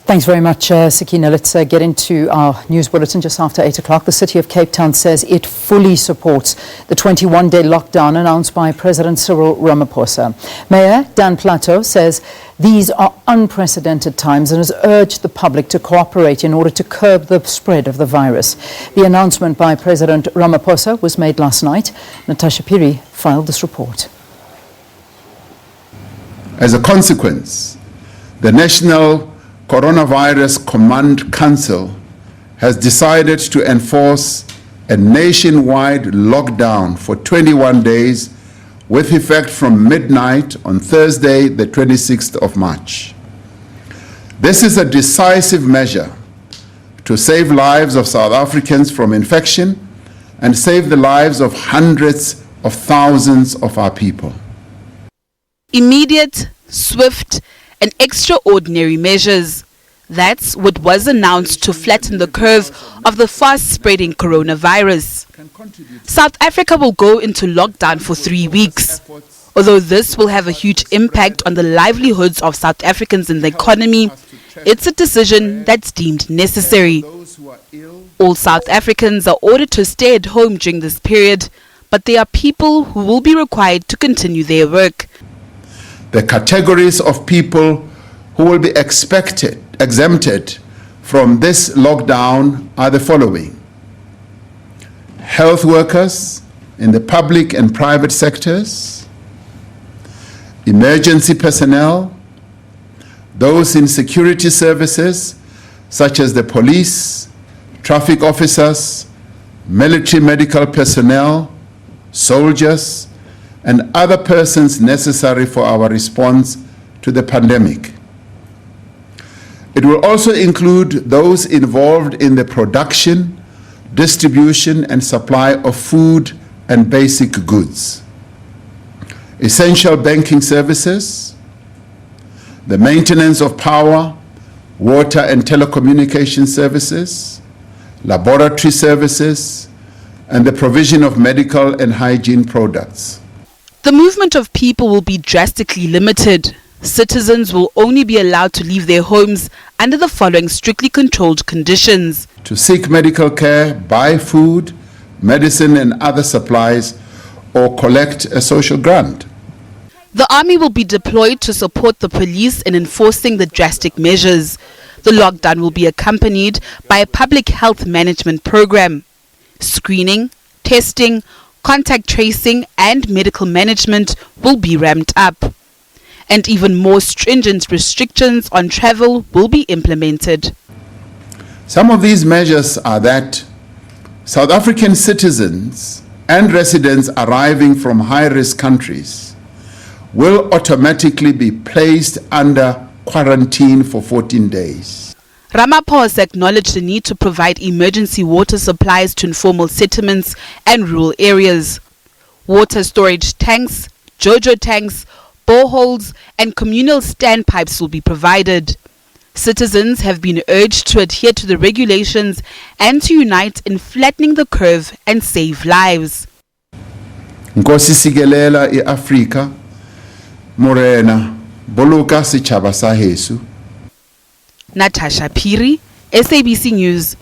Thanks very much, Sakina. Let's get into our news bulletin just after 8 o'clock. The City of Cape Town says it fully supports the 21-day lockdown announced by President Cyril Ramaphosa. Mayor Dan Plato says these are unprecedented times and has urged the public to cooperate in order to curb the spread of the virus. The announcement by President Ramaphosa was made last night. Natasha Phiri filed this report. As a consequence, the National Coronavirus Command Council has decided to enforce a nationwide lockdown for 21 days with effect from midnight on Thursday, the 26th of March. This is a decisive measure to save lives of South Africans from infection and save the lives of hundreds of thousands of our people. Immediate, swift, and extraordinary measures. That's what was announced to flatten the curve of the fast-spreading coronavirus. South Africa will go into lockdown for 3 weeks. Although this will have a huge impact on the livelihoods of South Africans and the economy, it's a decision that's deemed necessary. All South Africans are ordered to stay at home during this period, but there are people who will be required to continue their work. The categories of people who will be exempted from this lockdown are the following: health workers in the public and private sectors, emergency personnel, those in security services such as the police, traffic officers, military medical personnel, soldiers, and other persons necessary for our response to the pandemic. It will also include those involved in the production, distribution, and supply of food and basic goods, essential banking services, the maintenance of power, water and telecommunication services, laboratory services, and the provision of medical and hygiene products. The movement of people will be drastically limited. Citizens will only be allowed to leave their homes under the following strictly controlled conditions: to seek medical care, buy food, medicine and other supplies, or collect a social grant. The army will be deployed to support the police in enforcing the drastic measures. The lockdown will be accompanied by a public health management program. Screening, testing, contact tracing and medical management will be ramped up. And even more stringent restrictions on travel will be implemented. Some of these measures are that South African citizens and residents arriving from high-risk countries will automatically be placed under quarantine for 14 days. Ramaphosa acknowledged the need to provide emergency water supplies to informal settlements and rural areas. Water storage tanks, JoJo tanks, boreholes and communal standpipes will be provided. Citizens have been urged to adhere to the regulations and to unite in flattening the curve and save lives. Nkosi sikelela iAfrika morena boloka setjhaba sa heso. Natasha Phiri, SABC News.